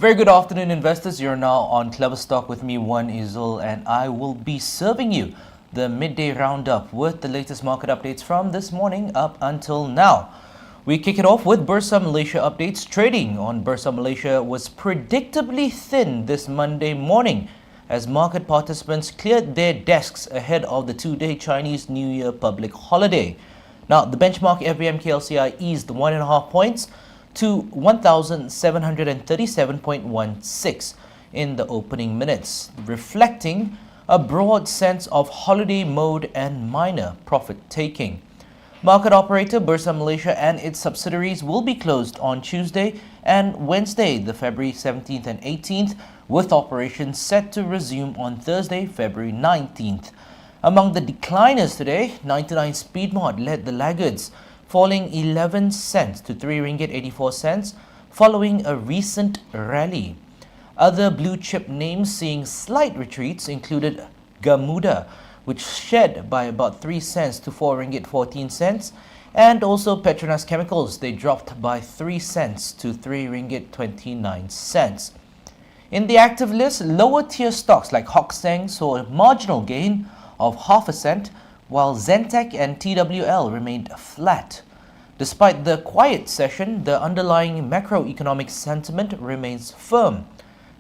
Very good afternoon, investors. You're now on KleverStock with me, Wan Izul, and I will be serving you the midday roundup with the latest market updates from this morning up until now. We kick it off with Bursa Malaysia updates. Trading on Bursa Malaysia was predictably thin this Monday morning as market participants cleared their desks ahead of the two-day Chinese New Year public holiday. Now, the benchmark FBM KLCI eased 1.5 points to 1,737.16 in the opening minutes, reflecting a broad sense of holiday mode and minor profit-taking. Market operator Bursa Malaysia and its subsidiaries will be closed on Tuesday and Wednesday, the February 17th and 18th, with operations set to resume on Thursday, February 19th. Among the decliners today, 99 Speedmart led the laggards, falling 11 cents to 3 ringgit 84 cents following a recent rally. Other blue chip names seeing slight retreats included Gamuda, which shed by about 3 cents to 4 ringgit 14 cents, and also Petronas Chemicals. They dropped by 3 cents to 3 ringgit 29 cents. In the active list, lower tier stocks like Hock-Seng saw a marginal gain of half a cent, while Zentech and TWL remained flat. Despite the quiet session, the underlying macroeconomic sentiment remains firm.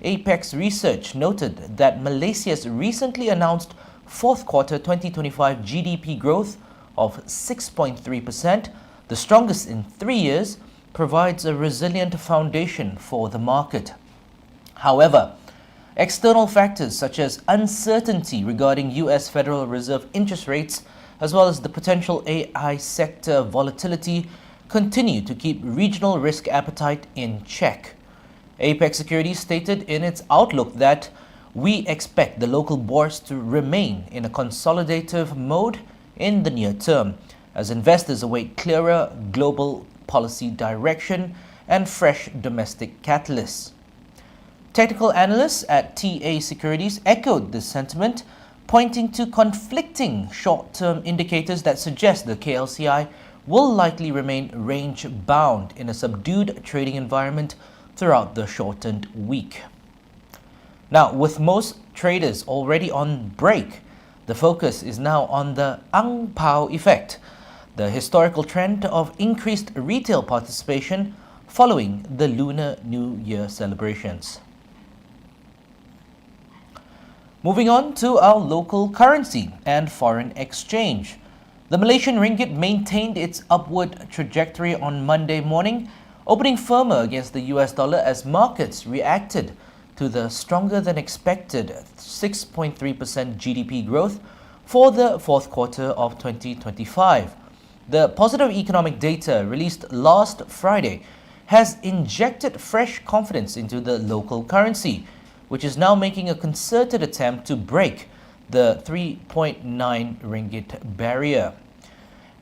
Apex Research noted that Malaysia's recently announced fourth quarter 2025 GDP growth of 6.3%, the strongest in 3 years, provides a resilient foundation for the market. However, external factors such as uncertainty regarding US Federal Reserve interest rates as well as the potential AI sector volatility continue to keep regional risk appetite in check. Apex Securities stated in its outlook that we expect the local bourse to remain in a consolidative mode in the near term as investors await clearer global policy direction and fresh domestic catalysts. Technical analysts at TA Securities echoed this sentiment, pointing to conflicting short-term indicators that suggest the KLCI will likely remain range-bound in a subdued trading environment throughout the shortened week. Now, with most traders already on break, the focus is now on the Ang Pao effect, the historical trend of increased retail participation following the Lunar New Year celebrations. Moving on to our local currency and foreign exchange. The Malaysian ringgit maintained its upward trajectory on Monday morning, opening firmer against the US dollar as markets reacted to the stronger than expected 6.3% GDP growth for the fourth quarter of 2025. The positive economic data released last Friday has injected fresh confidence into the local currency, which is now making a concerted attempt to break the 3.9 ringgit barrier.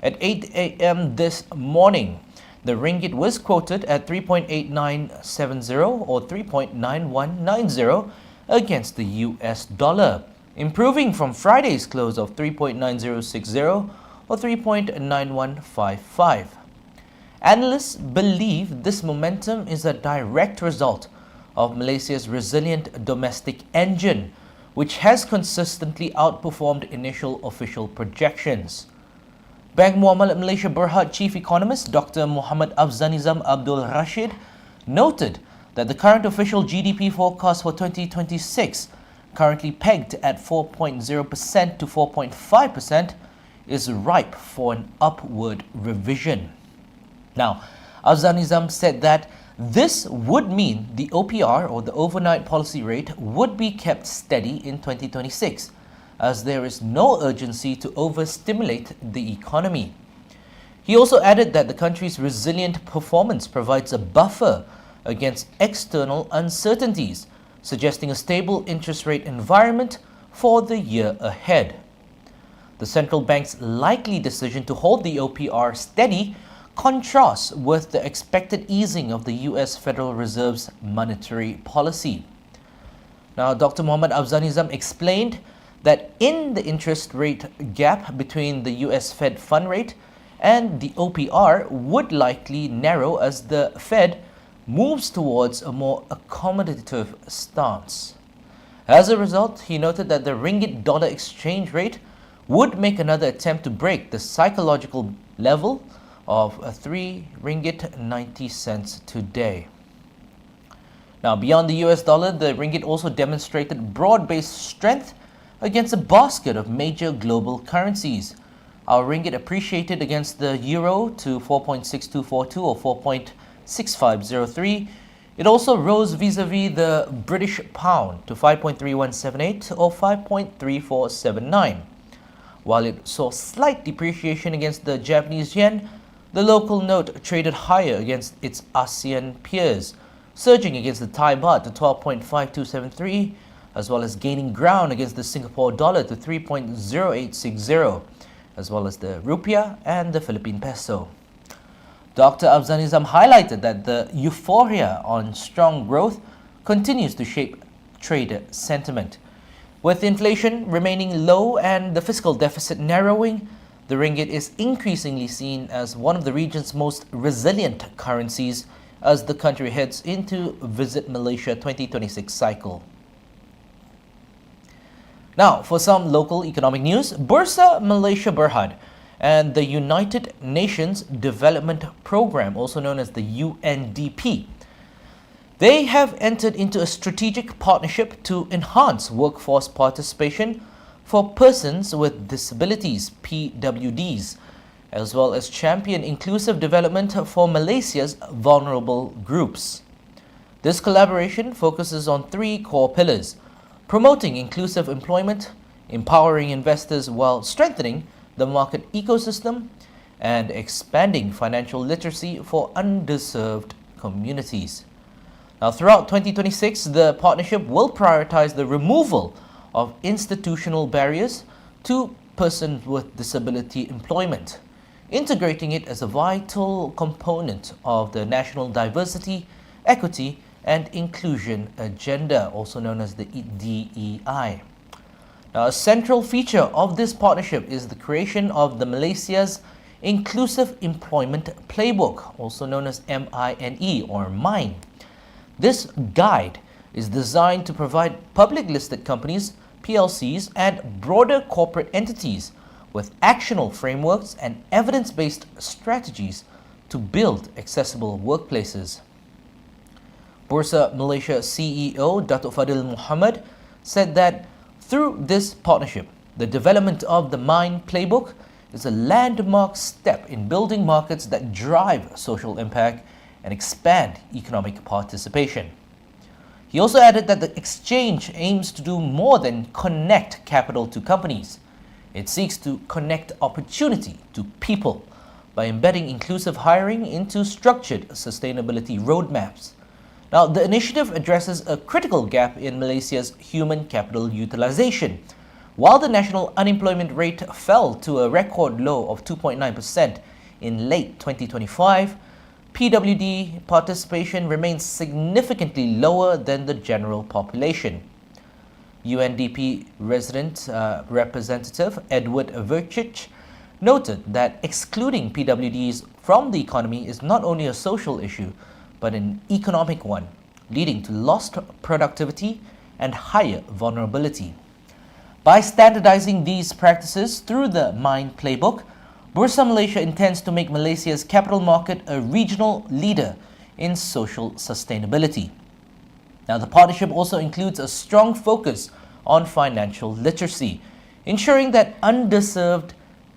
At 8 a.m. this morning, the ringgit was quoted at 3.8970 or 3.9190 against the US dollar, improving from Friday's close of 3.9060 or 3.9155. Analysts believe this momentum is a direct result of Malaysia's resilient domestic engine, which has consistently outperformed initial official projections. Bank Muamalat Malaysia Berhad Chief Economist Dr. Muhammad Afzanizam Abdul Rashid noted that the current official GDP forecast for 2026, currently pegged at 4.0% to 4.5%, is ripe for an upward revision. Now, Afzanizam said that this would mean the OPR, or the overnight policy rate, would be kept steady in 2026, as there is no urgency to overstimulate the economy. He also added that the country's resilient performance provides a buffer against external uncertainties, suggesting a stable interest rate environment for the year ahead. The central bank's likely decision to hold the OPR steady contrasts with the expected easing of the US Federal Reserve's monetary policy. Now, Dr. Muhammad Afzanizam explained that in the interest rate gap between the US Fed fund rate and the OPR would likely narrow as the Fed moves towards a more accommodative stance. As a result, he noted that the ringgit-dollar exchange rate would make another attempt to break the psychological level of 3 ringgit 90 cents today. Now, beyond the US dollar, the ringgit also demonstrated broad-based strength against a basket of major global currencies. Our ringgit appreciated against the euro to 4.6242 or 4.6503. It also rose vis-a-vis the British pound to 5.3178 or 5.3479. While it saw slight depreciation against the Japanese yen, the local note traded higher against its ASEAN peers, surging against the Thai baht to 12.5273, as well as gaining ground against the Singapore dollar to 3.0860, as well as the rupiah and the Philippine peso. Dr. Afzanizam highlighted that the euphoria on strong growth continues to shape trader sentiment. With inflation remaining low and the fiscal deficit narrowing, the ringgit is increasingly seen as one of the region's most resilient currencies as the country heads into Visit Malaysia 2026 cycle. Now, for some local economic news, Bursa Malaysia Berhad and the United Nations Development Programme, also known as the UNDP, they have entered into a strategic partnership to enhance workforce participation for persons with disabilities, PWDs, as well as champion inclusive development for Malaysia's vulnerable groups. This collaboration focuses on 3 core pillars: promoting inclusive employment, empowering investors while strengthening the market ecosystem, and expanding financial literacy for underserved communities. Now, throughout 2026, the partnership will prioritize the removal of institutional barriers to persons with disability employment, integrating it as a vital component of the National Diversity, Equity and Inclusion Agenda, also known as the DEI. Now, a central feature of this partnership is the creation of the Malaysia's Inclusive Employment Playbook, also known as MINE or MINE. This guide is designed to provide public listed companies, PLCs, and broader corporate entities with actionable frameworks and evidence-based strategies to build accessible workplaces. Bursa Malaysia CEO Datuk Fadil Muhammad said that through this partnership, the development of the MINE Playbook is a landmark step in building markets that drive social impact and expand economic participation. He also added that the exchange aims to do more than connect capital to companies. It seeks to connect opportunity to people by embedding inclusive hiring into structured sustainability roadmaps. Now, the initiative addresses a critical gap in Malaysia's human capital utilization. While the national unemployment rate fell to a record low of 2.9% in late 2025, PWD participation remains significantly lower than the general population. UNDP representative Edward Verchich noted that excluding PWDs from the economy is not only a social issue, but an economic one, leading to lost productivity and higher vulnerability. By standardizing these practices through the MINE Playbook, Bursa Malaysia intends to make Malaysia's capital market a regional leader in social sustainability. Now, the partnership also includes a strong focus on financial literacy, ensuring that underserved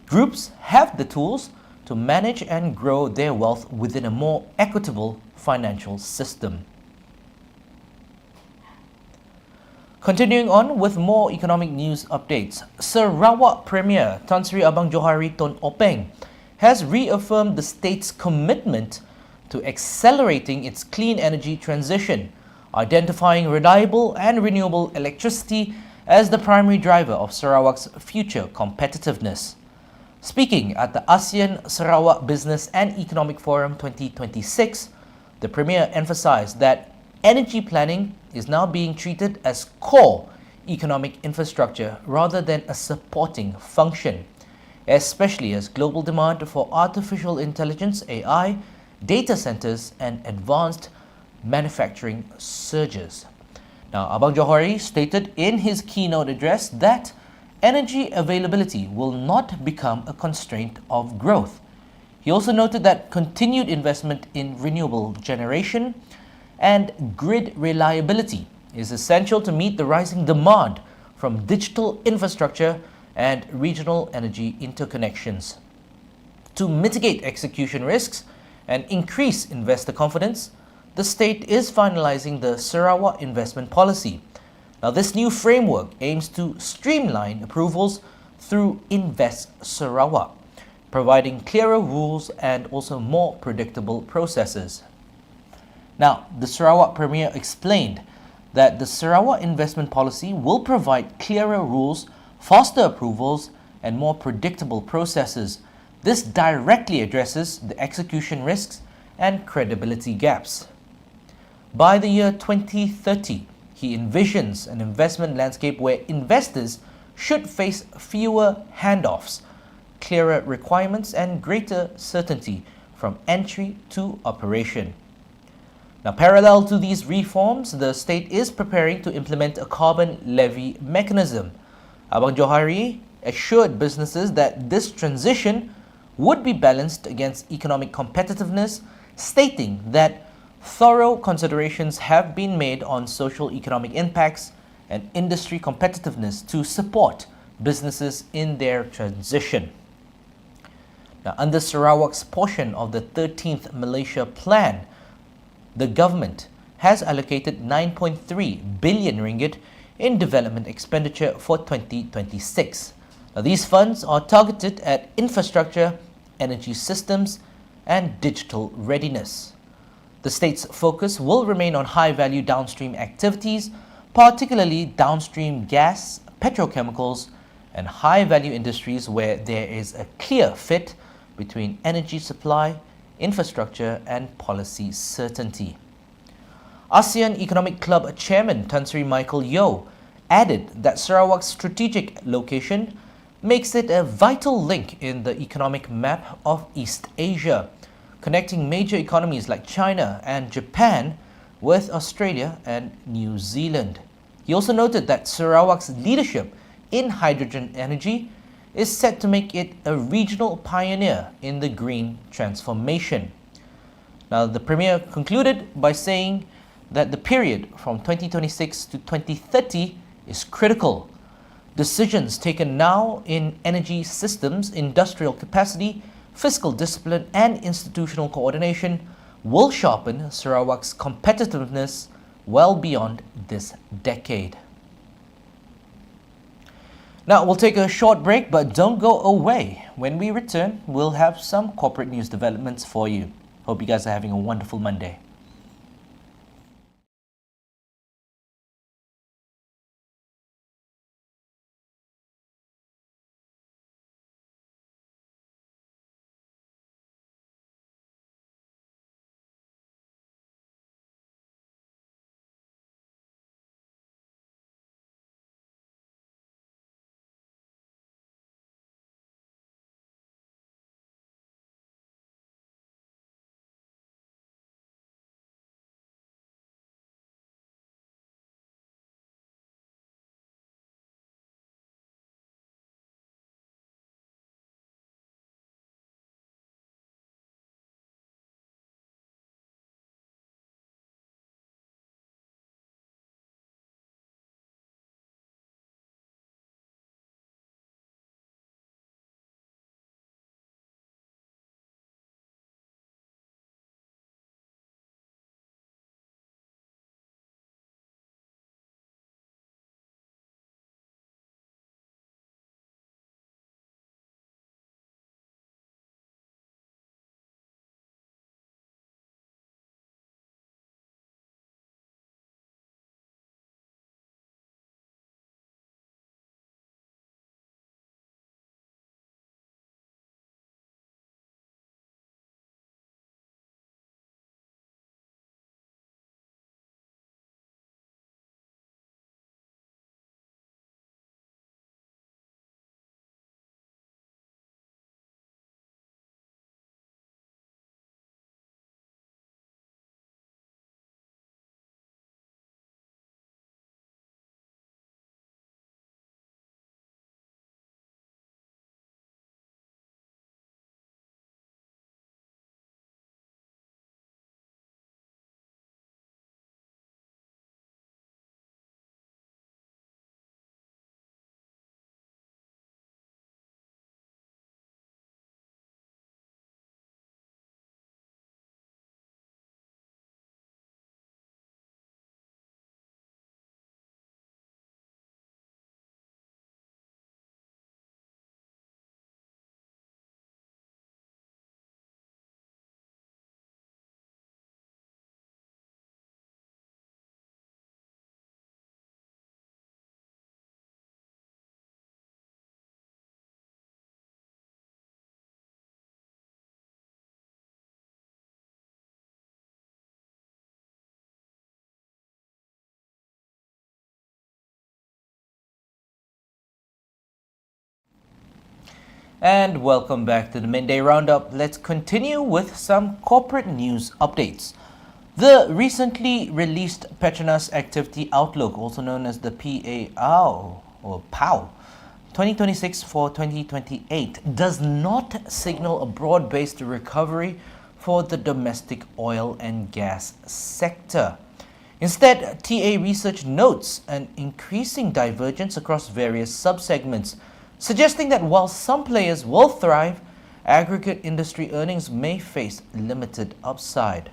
groups have the tools to manage and grow their wealth within a more equitable financial system. Continuing on with more economic news updates, Sarawak Premier Tan Sri Abang Johari Tun Openg has reaffirmed the state's commitment to accelerating its clean energy transition, identifying reliable and renewable electricity as the primary driver of Sarawak's future competitiveness. Speaking at the ASEAN Sarawak Business and Economic Forum 2026, the Premier emphasized that energy planning is now being treated as core economic infrastructure rather than a supporting function, especially as global demand for artificial intelligence, AI, data centers, and advanced manufacturing surges. Now, Abang Johari stated in his keynote address that energy availability will not become a constraint of growth. He also noted that continued investment in renewable generation and grid reliability is essential to meet the rising demand from digital infrastructure and regional energy interconnections. To mitigate execution risks and increase investor confidence, the state is finalizing the Sarawak investment policy. Now, this new framework aims to streamline approvals through Invest Sarawak, providing clearer rules and also more predictable processes. Now, the Sarawak Premier explained that the Sarawak investment policy will provide clearer rules, faster approvals, and more predictable processes. This directly addresses the execution risks and credibility gaps. By the year 2030, he envisions an investment landscape where investors should face fewer handoffs, clearer requirements, and greater certainty from entry to operation. Now, parallel to these reforms, the state is preparing to implement a carbon levy mechanism. Abang Johari assured businesses that this transition would be balanced against economic competitiveness, stating that thorough considerations have been made on social economic impacts and industry competitiveness to support businesses in their transition. Now, under Sarawak's portion of the 13th Malaysia Plan, the government has allocated 9.3 billion ringgit in development expenditure for 2026. Now, these funds are targeted at infrastructure, energy systems, and digital readiness. The state's focus will remain on high-value downstream activities, particularly downstream gas, petrochemicals, and high-value industries where there is a clear fit between energy supply, infrastructure, and policy certainty. ASEAN Economic Club Chairman Tan Sri Michael Yeo added that Sarawak's strategic location makes it a vital link in the economic map of East Asia, connecting major economies like China and Japan with Australia and New Zealand. He also noted that Sarawak's leadership in hydrogen energy is set to make it a regional pioneer in the green transformation. Now, the Premier concluded by saying that the period from 2026 to 2030 is critical. Decisions taken now in energy systems, industrial capacity, fiscal discipline, and institutional coordination will sharpen Sarawak's competitiveness well beyond this decade. Now, we'll take a short break, but don't go away. When we return, we'll have some corporate news developments for you. Hope you guys are having a wonderful Monday. And welcome back to the Midday Roundup. Let's continue with some corporate news updates. The recently released Petronas Activity Outlook, also known as the PAO or POW, 2026 for 2028, does not signal a broad-based recovery for the domestic oil and gas sector. Instead, TA Research notes an increasing divergence across various subsegments, suggesting that while some players will thrive, aggregate industry earnings may face limited upside.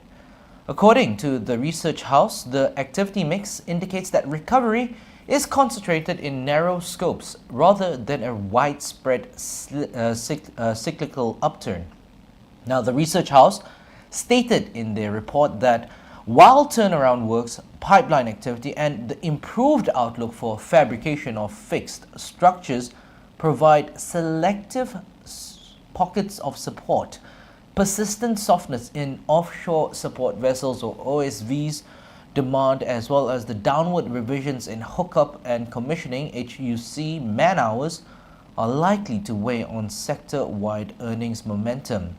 According to the research house, the activity mix indicates that recovery is concentrated in narrow scopes rather than a widespread cyclical upturn. Now, the research house stated in their report that while turnaround works, pipeline activity, and the improved outlook for fabrication of fixed structures provide selective pockets of support, persistent softness in offshore support vessels or OSVs demand, as well as the downward revisions in hookup and commissioning HUC man hours, are likely to weigh on sector-wide earnings momentum.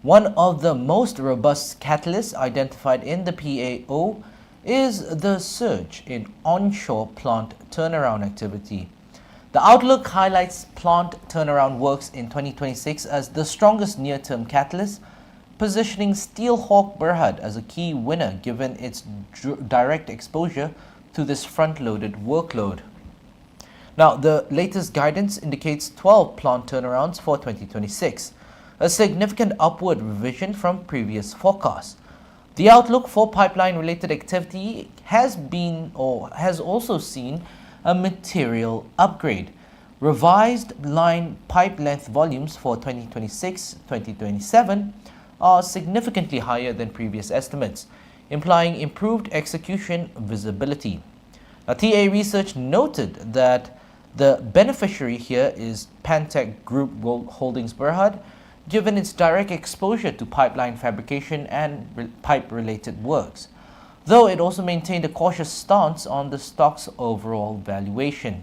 One of the most robust catalysts identified in the PAO is the surge in onshore plant turnaround activity. The outlook highlights plant turnaround works in 2026 as the strongest near-term catalyst, positioning Steelhawk Berhad as a key winner given its direct exposure to this front-loaded workload. Now, the latest guidance indicates 12 plant turnarounds for 2026, a significant upward revision from previous forecasts. The outlook for pipeline-related activity has also seen a material upgrade. Revised line pipe length volumes for 2026-2027 are significantly higher than previous estimates, implying improved execution visibility. Now, TA Research noted that the beneficiary here is Pantech Group Holdings Berhad, given its direct exposure to pipeline fabrication and pipe-related works, though it also maintained a cautious stance on the stock's overall valuation.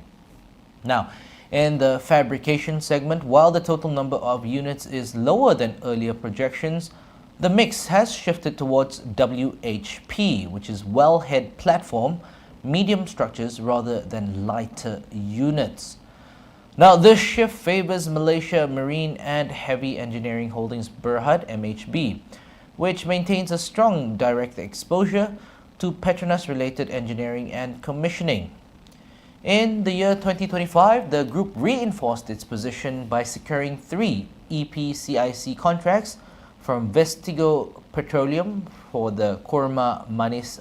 Now, in the fabrication segment, while the total number of units is lower than earlier projections, the mix has shifted towards WHP, which is wellhead platform, medium structures rather than lighter units. Now, this shift favors Malaysia Marine and Heavy Engineering Holdings Berhad (MHB), which maintains a strong direct exposure to Petronas-related engineering and commissioning. In the year 2025, the group reinforced its position by securing 3 EPCIC contracts from Vestigo Petroleum for the Kurma Manis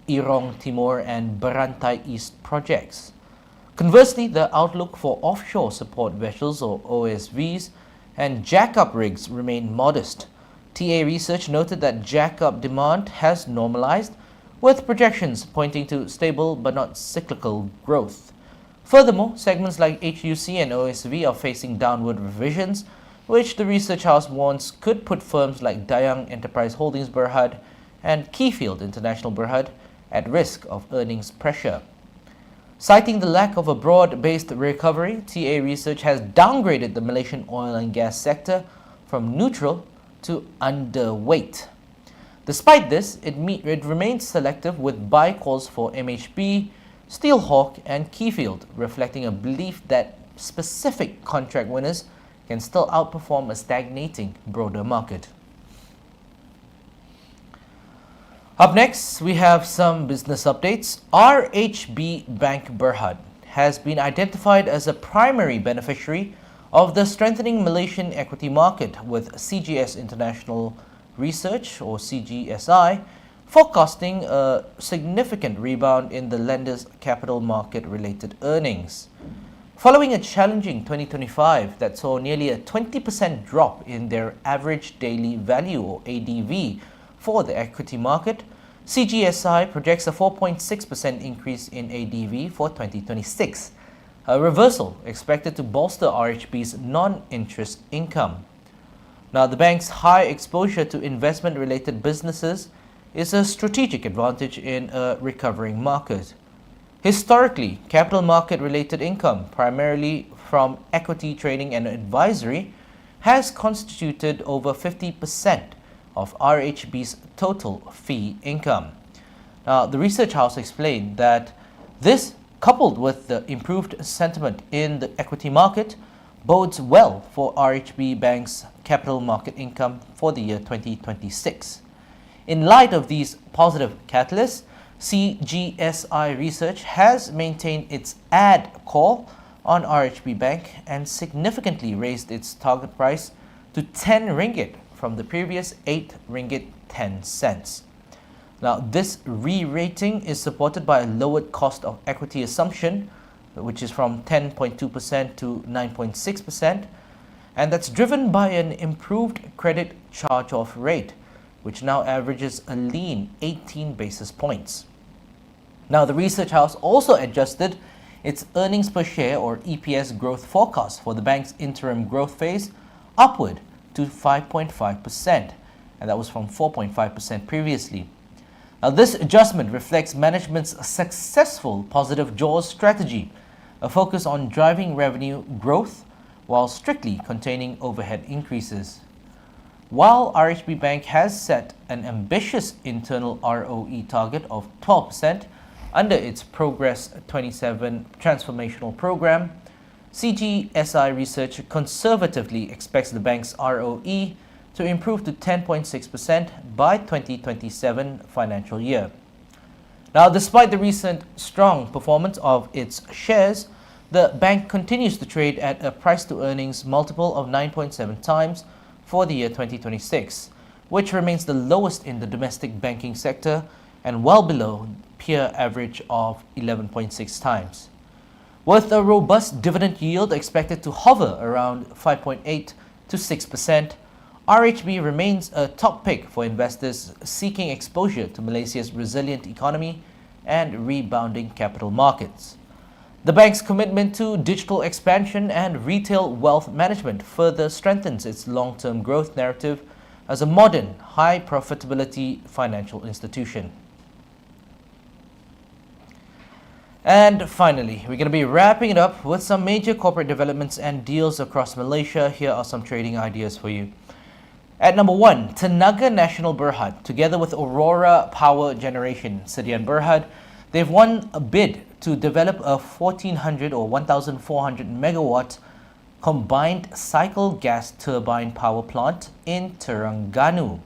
Irong Timur and Berantai East projects. Conversely, the outlook for offshore support vessels or OSVs and jackup rigs remain modest. TA Research noted that jackup demand has normalized, with projections pointing to stable but not cyclical growth. Furthermore, segments like HUC and OSV are facing downward revisions, which the research house warns could put firms like Dayang Enterprise Holdings Berhad and Keyfield International Berhad at risk of earnings pressure. Citing the lack of a broad-based recovery, TA Research has downgraded the Malaysian oil and gas sector from neutral to underweight. Despite this, it remains selective with buy calls for MHB, Steelhawk and Keyfield, reflecting a belief that specific contract winners can still outperform a stagnating broader market. Up next, we have some business updates. RHB Bank Berhad has been identified as a primary beneficiary of the strengthening Malaysian equity market, with CGS International Research or CGSI forecasting a significant rebound in the lender's capital market related earnings. Following a challenging 2025 that saw nearly a 20% drop in their average daily value or ADV for the equity market, CGSI projects a 4.6% increase in ADV for 2026, a reversal expected to bolster RHB's non-interest income. Now, the bank's high exposure to investment-related businesses is a strategic advantage in a recovering market. Historically, capital market-related income, primarily from equity trading and advisory has constituted over 50% of RHB's total fee income. Now, the research house explained that this, coupled with the improved sentiment in the equity market, bodes well for RHB Bank's capital market income for the year 2026. In light of these positive catalysts, CGSI Research has maintained its add call on RHB Bank and significantly raised its target price to 10 ringgit from the previous 8 ringgit 10 cents. Now, this re-rating is supported by a lowered cost of equity assumption, which is from 10.2% to 9.6%, and that's driven by an improved credit charge-off rate, which now averages a lean 18 basis points. Now, the research house also adjusted its earnings per share or EPS growth forecast for the bank's interim growth phase upward to 5.5%, and that was from 4.5% previously. Now, this adjustment reflects management's successful positive jaws strategy, a focus on driving revenue growth while strictly containing overhead increases. While RHB Bank has set an ambitious internal ROE target of 12% under its Progress 27 transformational program, CGSI Research conservatively expects the bank's ROE to improve to 10.6% by 2027 financial year. Now, despite the recent strong performance of its shares, the bank continues to trade at a price-to-earnings multiple of 9.7 times for the year 2026, which remains the lowest in the domestic banking sector and well below peer average of 11.6 times. With a robust dividend yield expected to hover around 5.8 to 6%, RHB remains a top pick for investors seeking exposure to Malaysia's resilient economy and rebounding capital markets. The bank's commitment to digital expansion and retail wealth management further strengthens its long-term growth narrative as a modern, high-profitability financial institution. And finally, we're going to be wrapping it up with some major corporate developments and deals across Malaysia. Here are some trading ideas for you. At number 1, Tenaga Nasional Berhad, together with Aurora Power Generation, Sedian Berhad, they've won a bid to develop a 1400 or 1400 megawatt combined cycle gas turbine power plant in Terengganu.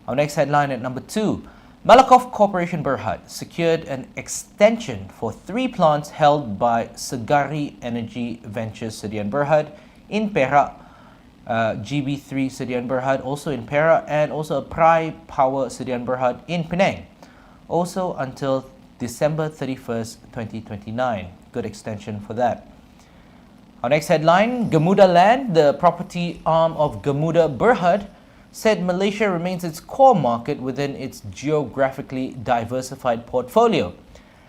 Our next headline at number 2, Malakoff Corporation Berhad secured an extension for 3 plants held by Segari Energy Ventures Sedian Berhad in Perak, GB3 Sedian Berhad also in Perak, and also Prai Power Sedian Berhad in Penang, also until December 31st, 2029. Good extension for that. Our next headline, Gamuda Land, the property arm of Gamuda Berhad, said Malaysia remains its core market within its geographically diversified portfolio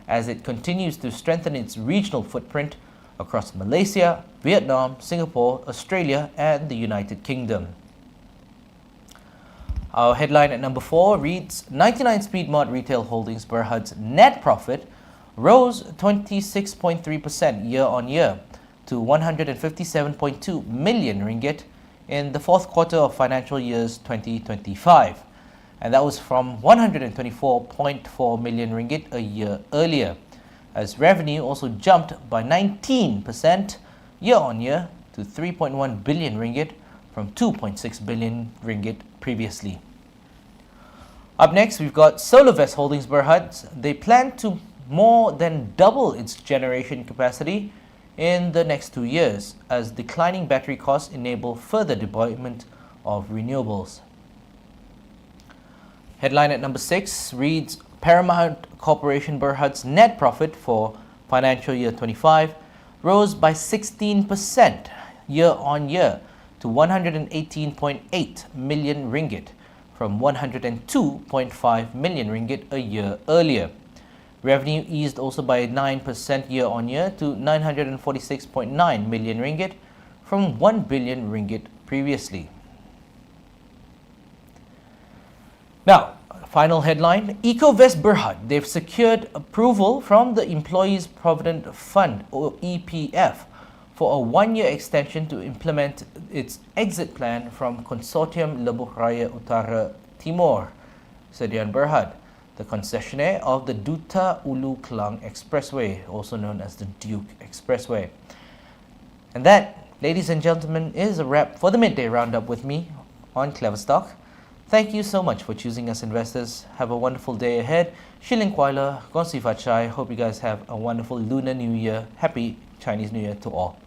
as it continues to strengthen its regional footprint across Malaysia, Vietnam, Singapore, Australia, and the United Kingdom. Our headline at number 4 reads, 99 Speedmart Retail Holdings Berhad's net profit rose 26.3% year-on-year to 157.2 million ringgit in the fourth quarter of financial years 2025, and that was from 124.4 million ringgit a year earlier, as revenue also jumped by 19% year-on-year to 3.1 billion ringgit from 2.6 billion ringgit previously. Up next, we've got Solarvest Holdings Berhad. They plan to more than double its generation capacity in the next 2 years as declining battery costs enable further deployment of renewables. Headline at number 6 reads, Paramount Corporation Berhad's net profit for financial year 25 rose by 16% year-on-year to 118.8 million ringgit from 102.5 million ringgit a year earlier. Revenue eased also by 9% year-on-year to 946.9 million ringgit from 1 billion ringgit previously. Now, final headline, Ecovest Berhad. They've secured approval from the Employees Provident Fund, or EPF, for a one-year extension to implement its exit plan from Consortium Lebuh Raya Utara Timur, Sedian Berhad, the concessionaire of the Duta Ulu Klang Expressway, also known as the Duke Expressway. And that, ladies and gentlemen, is a wrap for the Midday Roundup with me on KleverStock. Thank you so much for choosing us, investors. Have a wonderful day ahead. Shilling Kwaila, Gong Si Fat Chai. Hope you guys have a wonderful Lunar New Year. Happy Chinese New Year to all.